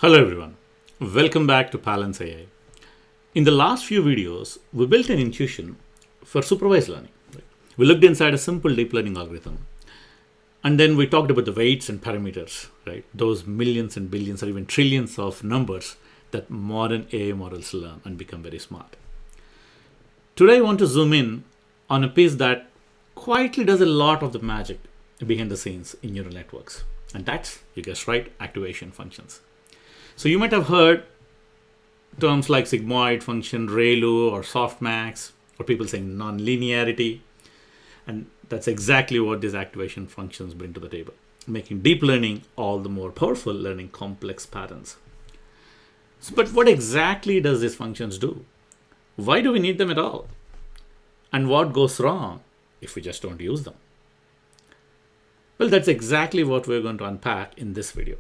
Hello everyone, welcome back to Palance AI. In the last few videos, we built an intuition for supervised learning. Right? We looked inside a simple deep learning algorithm, and then we talked about the weights and parameters, right? Those millions and billions or even trillions of numbers that modern AI models learn and become very smart. Today I want to zoom in on a piece that quietly does a lot of the magic behind the scenes in neural networks. And that's, you guessed right, activation functions. So you might have heard terms like Sigmoid function, ReLU, or Softmax, or people saying nonlinearity. And that's exactly what these activation functions bring to the table, making deep learning all the more powerful, learning complex patterns. But what exactly does these functions do? Why do we need them at all? And what goes wrong if we just don't use them? Well, that's exactly what we're going to unpack in this video.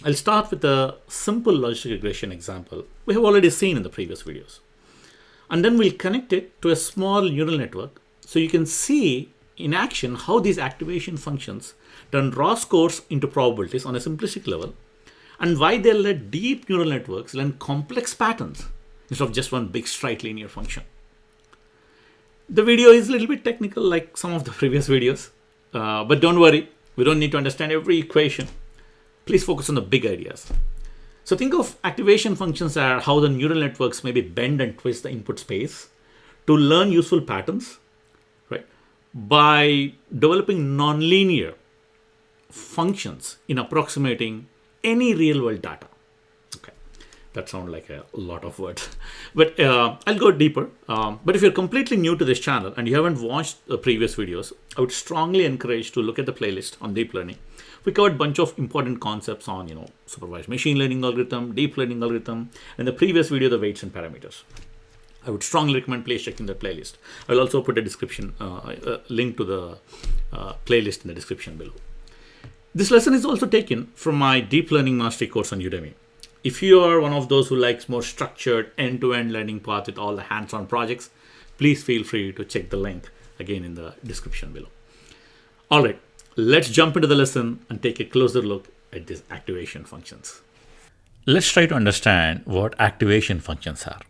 I'll start with a simple logistic regression example we have already seen in the previous videos. And then we'll connect it to a small neural network so you can see in action how these activation functions turn raw scores into probabilities on a simplistic level, and why they let deep neural networks learn complex patterns instead of just one big straight linear function. The video is a little bit technical like some of the previous videos, but don't worry, we don't need to understand every equation. Please focus on the big ideas. So think of activation functions as how the neural networks maybe bend and twist the input space to learn useful patterns, right? By developing nonlinear functions in approximating any real world data. Okay, that sounds like a lot of words, but I'll go deeper. But if you're completely new to this channel and you haven't watched the previous videos, I would strongly encourage to look at the playlist on deep learning. We covered a bunch of important concepts on, supervised machine learning algorithm, deep learning algorithm, and the previous video, the weights and parameters. I would strongly recommend please checking the playlist. I'll also put a description, link to the playlist in the description below. This lesson is also taken from my deep learning mastery course on Udemy. If you are one of those who likes more structured end-to-end learning path with all the hands-on projects, please feel free to check the link again in the description below. All right. Let's jump into the lesson and take a closer look at these activation functions. Let's try to understand what activation functions are.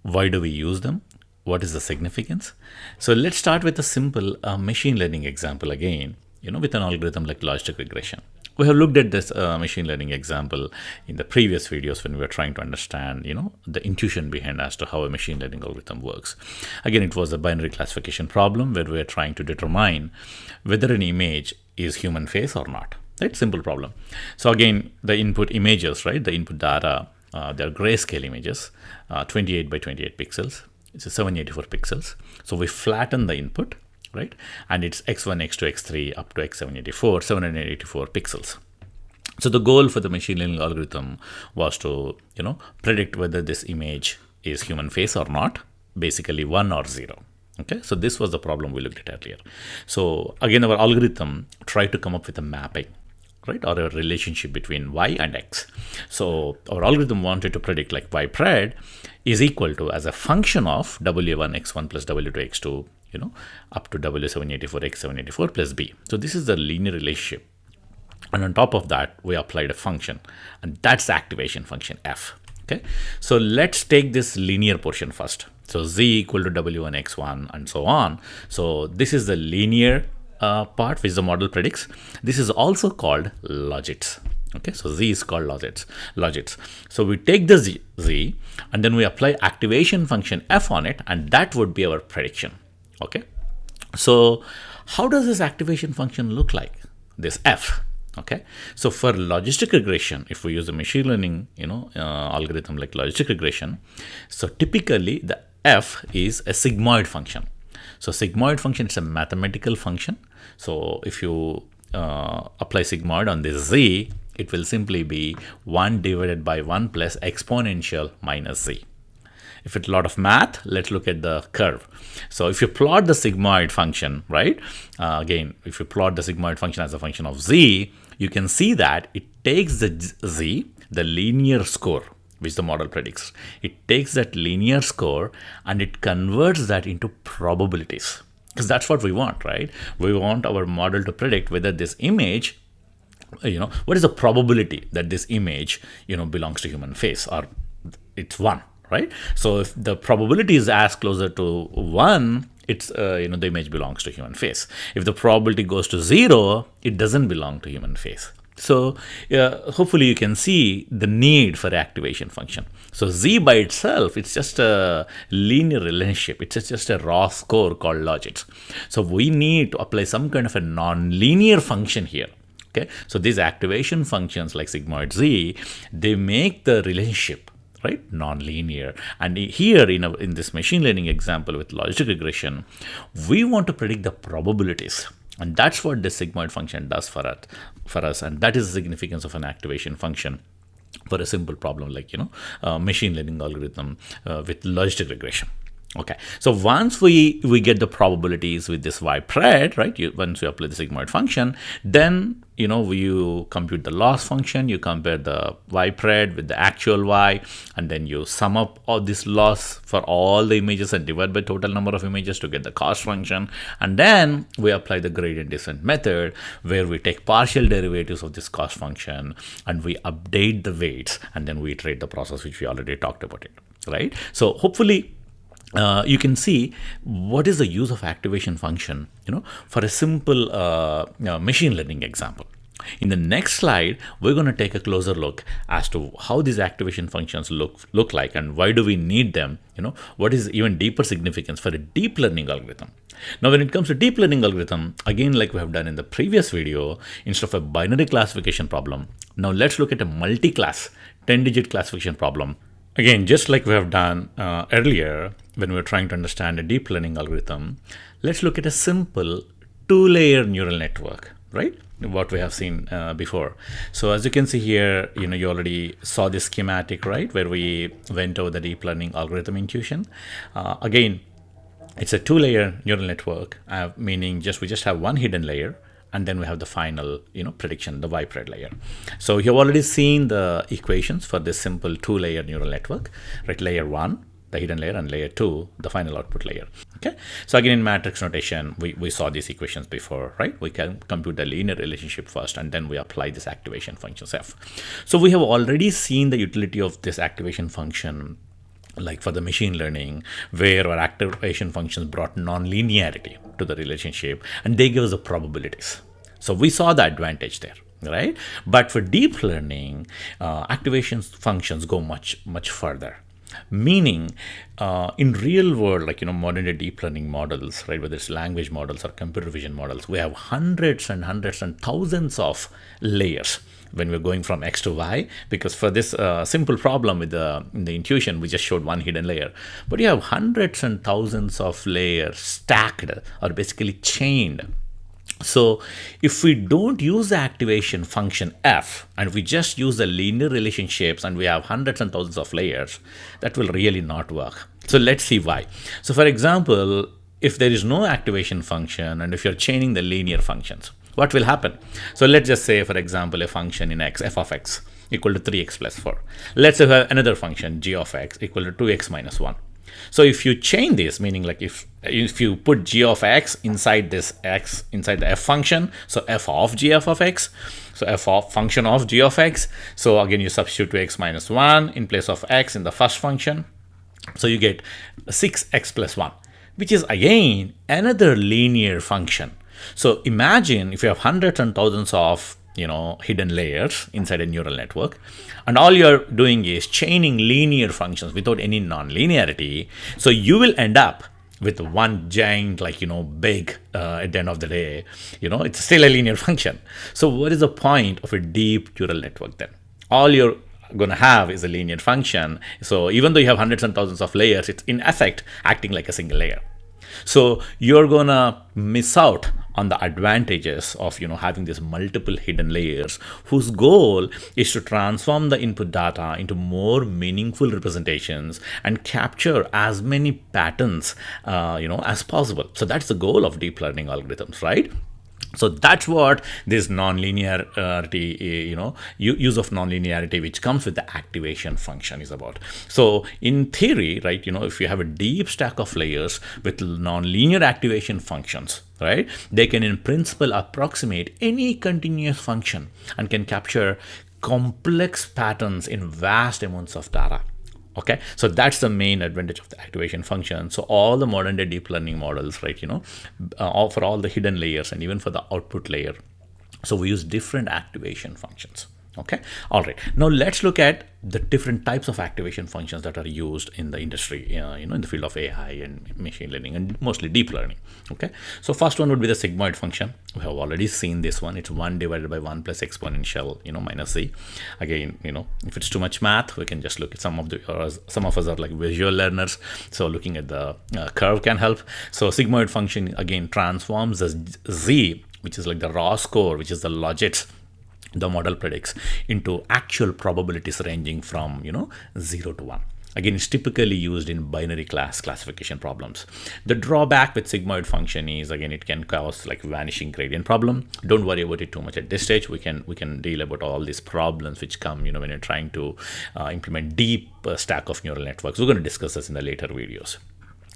Why do we use them? What is the significance? So let's start with a simple machine learning example again, with an algorithm like logistic regression. We have looked at this machine learning example in the previous videos when we were trying to understand, the intuition behind as to how a machine learning algorithm works. Again, it was a binary classification problem where we are trying to determine whether an image is human face or not. Right? Simple problem. So again, the input images, right? The input data, they're grayscale images, 28 by 28 pixels. It's a 784 pixels. So we flatten the input, right? And it's x1, x2, x3 up to x784, 784 pixels. So the goal for the machine learning algorithm was to, predict whether this image is human face or not, basically 1 or 0. Okay, so this was the problem we looked at earlier. So again, our algorithm tried to come up with a mapping, right, or a relationship between y and x. So our algorithm wanted to predict like y pred is equal to as a function of w1 x1 plus w2 x2, up to w784 x784 plus b. So this is the linear relationship. And on top of that, we applied a function, and that's the activation function f. Okay, so let's take this linear portion first. So z equal to w1 x1 and so on. So this is the linear part which the model predicts. This is also called logits. Okay, so z is called logits. So we take the z and then we apply activation function f on it, and that would be our prediction. Okay, so how does this activation function look like? This f. Okay, so for logistic regression, if we use a machine learning, algorithm like logistic regression, so typically the f is a sigmoid function. So sigmoid function is a mathematical function. So if you apply sigmoid on this z, it will simply be 1 divided by 1 plus exponential minus z. If it's a lot of math, let's look at the curve. So if you plot the sigmoid function, right? Again, if you plot the sigmoid function as a function of z, you can see that it takes the z, the linear score, which the model predicts. It takes that linear score and it converts that into probabilities. Because that's what we want, right? We want our model to predict whether this image what is the probability that this image, belongs to human face, or it's 1, right? So if the probability is as closer to 1, it's the image belongs to human face. If the probability goes to 0, it doesn't belong to human face. So hopefully you can see the need for activation function. So Z by itself, it's just a linear relationship. It's just a raw score called logits. So we need to apply some kind of a non-linear function here. Okay, so these activation functions like sigmoid Z, they make the relationship, right, non-linear. And here in this machine learning example with logistic regression, we want to predict the probabilities. And that's what this sigmoid function does for us. And that is the significance of an activation function for a simple problem like, machine learning algorithm with logistic regression. Okay, so once we get the probabilities with this y-pred, right? Once you apply the sigmoid function, then you compute the loss function, you compare the y-pred with the actual y, and then you sum up all this loss for all the images and divide by total number of images to get the cost function. And then we apply the gradient descent method, where we take partial derivatives of this cost function and we update the weights, and then we iterate the process, which we already talked about it, right? So hopefully you can see what is the use of activation function, for a simple machine learning example. In the next slide, we're going to take a closer look as to how these activation functions look like, and why do we need them, what is even deeper significance for a deep learning algorithm. Now, when it comes to deep learning algorithm, again, like we have done in the previous video, instead of a binary classification problem, now let's look at a multi-class 10-digit classification problem. Again, just like we have done earlier when we were trying to understand a deep learning algorithm, let's look at a simple 2-layer neural network, right? What we have seen before. So as you can see here, you already saw this schematic, right? Where we went over the deep learning algorithm intuition. Again, it's a 2-layer neural network, meaning we just have one hidden layer, and then we have the final, prediction, the y-pred layer. So you've already seen the equations for this simple 2-layer neural network, right? Layer 1, the hidden layer, and layer 2, the final output layer. Okay. So again, in matrix notation, we saw these equations before, right? We can compute the linear relationship first, and then we apply this activation function F. So we have already seen the utility of this activation function, like for the machine learning, where our activation functions brought non-linearity to the relationship, and they give us the probabilities. So we saw the advantage there, right? But for deep learning, activation functions go much further. Meaning, in real world, like modern day deep learning models, right, whether it's language models or computer vision models, we have hundreds and thousands of layers when we're going from X to Y, because for this simple problem with in the intuition, we just showed one hidden layer. But you have hundreds and thousands of layers stacked, or basically chained. So if we don't use the activation function F, and we just use the linear relationships, and we have hundreds and thousands of layers, that will really not work. So let's see why. So for example, if there is no activation function, and if you're chaining the linear functions, what will happen? So let's just say, for example, a function in X, f of X, equal to 3x plus 4. Let's have another function, g of X, equal to 2x minus 1. So if you chain this, meaning like if you put g of X inside this X, inside the f function, so f of g f of X, so f of function of g of X, so again you substitute 2x minus 1 in place of X in the first function, so you get 6x plus 1, which is again another linear function. So imagine if you have hundreds and thousands of hidden layers inside a neural network, and all you're doing is chaining linear functions without any non-linearity. So you will end up with one giant, big, at the end of the day, it's still a linear function. So what is the point of a deep neural network then? All you're going to have is a linear function. So even though you have hundreds and thousands of layers, it's in effect acting like a single layer. So you're going to miss out on the advantages of having these multiple hidden layers, whose goal is to transform the input data into more meaningful representations and capture as many patterns as possible. So that's the goal of deep learning algorithms, right? So that's what this nonlinearity, use of nonlinearity, which comes with the activation function, is about. So in theory, right, if you have a deep stack of layers with nonlinear activation functions, right? They can in principle approximate any continuous function and can capture complex patterns in vast amounts of data. Okay, so that's the main advantage of the activation function. So all the modern day deep learning models, right, offer all the hidden layers and even for the output layer. So we use different activation functions. Okay, all right. Now let's look at the different types of activation functions that are used in the industry, in the field of AI and machine learning and mostly deep learning. Okay, so first one would be the sigmoid function. We have already seen this one. It's 1 divided by 1 plus exponential, minus z. Again, if it's too much math, we can just look at some of us are like visual learners, so looking at the curve can help. So sigmoid function again transforms the z, which is like the raw score, which is the logits the model predicts, into actual probabilities ranging from 0 to 1. Again, it's typically used in binary classification problems. The drawback with sigmoid function is, again, it can cause like vanishing gradient problem. Don't worry about it too much at this stage. We can deal about all these problems which come when you're trying to implement deep stack of neural networks. We're going to discuss this in the later videos.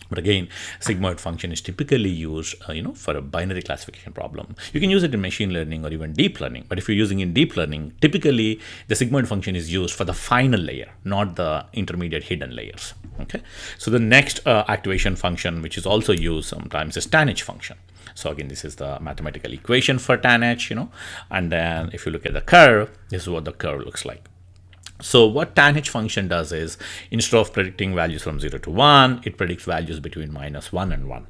But again, sigmoid function is typically used, for a binary classification problem. You can use it in machine learning or even deep learning. But if you're using in deep learning, typically the sigmoid function is used for the final layer, not the intermediate hidden layers. Okay. So the next activation function, which is also used sometimes, is Tanh function. So again, this is the mathematical equation for Tanh, and then if you look at the curve, this is what the curve looks like. So what Tanh function does is, instead of predicting values from 0 to 1, it predicts values between -1 and 1.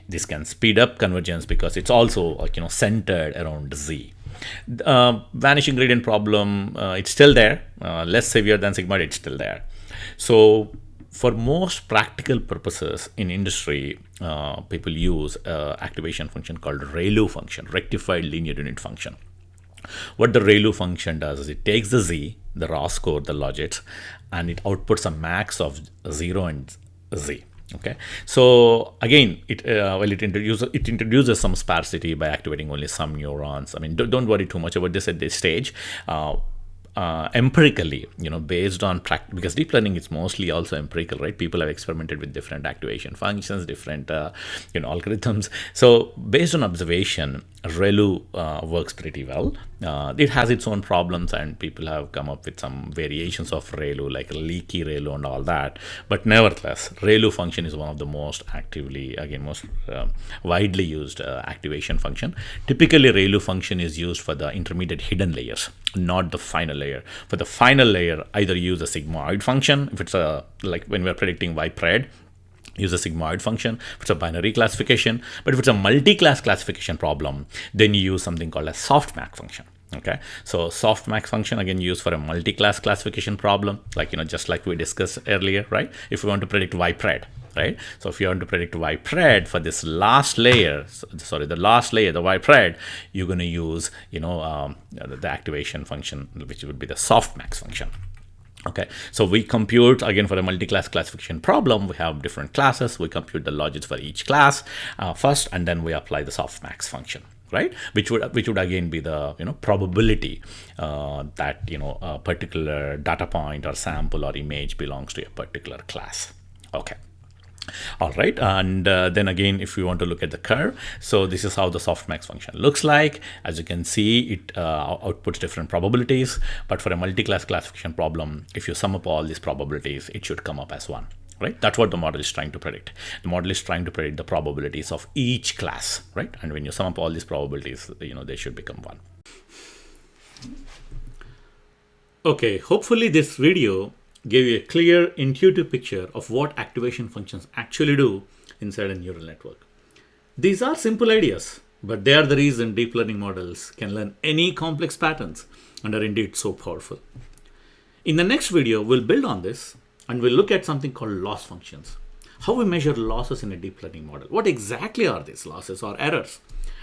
This can speed up convergence because it's also centered around z. Vanishing gradient problem, it's still there, less severe than sigmoid, it's still there. So for most practical purposes in industry, people use activation function called ReLU function, rectified linear unit function. What the ReLU function does is it takes the z, the raw score, the logits, and it outputs a max of 0 and z. Okay, so again, it introduces some sparsity by activating only some neurons. I mean, don't worry too much about this at this stage. Empirically, based on because deep learning is mostly also empirical, right? People have experimented with different activation functions, different algorithms. So based on observation, ReLU works pretty well. It has its own problems, and people have come up with some variations of ReLU, like leaky ReLU and all that. But nevertheless, ReLU function is one of the most widely used activation function. Typically, ReLU function is used for the intermediate hidden layers, not the final layer. For the final layer, either use a sigmoid function if it's like when we're predicting ypred, use a sigmoid function if it's a binary classification. But if it's a multi-class classification problem, then you use something called a softmax function. Okay, so softmax function again used for a multi-class classification problem, like just like we discussed earlier, right? If we want to predict ypred, right? So if you want to predict ypred for this last layer, the ypred, you're going to use the activation function, which would be the softmax function. Okay, so we compute, again, for a multi-class classification problem, we have different classes. We compute the logits for each class first, and then we apply the softmax function, right? Which would again be the probability that a particular data point or sample or image belongs to a particular class. Okay. All right, and then again, if we want to look at the curve, so this is how the softmax function looks like. As you can see, it outputs different probabilities, but for a multi-class classification problem, if you sum up all these probabilities, it should come up as 1, right? That's what the model is trying to predict. The model is trying to predict the probabilities of each class, right? And when you sum up all these probabilities, they should become 1. Okay, hopefully this video gave you a clear, intuitive picture of what activation functions actually do inside a neural network. These are simple ideas, but they are the reason deep learning models can learn any complex patterns and are indeed so powerful. In the next video, we'll build on this and we'll look at something called loss functions. How we measure losses in a deep learning model. What exactly are these losses or errors?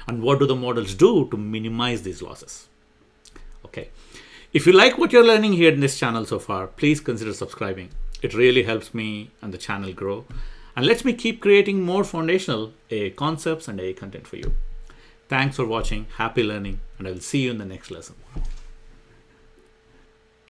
And what do the models do to minimize these losses? Okay. If you like what you're learning here in this channel so far, please consider subscribing. It really helps me and the channel grow and lets me keep creating more foundational AI concepts and AI content for you. Thanks for watching, happy learning, and I will see you in the next lesson.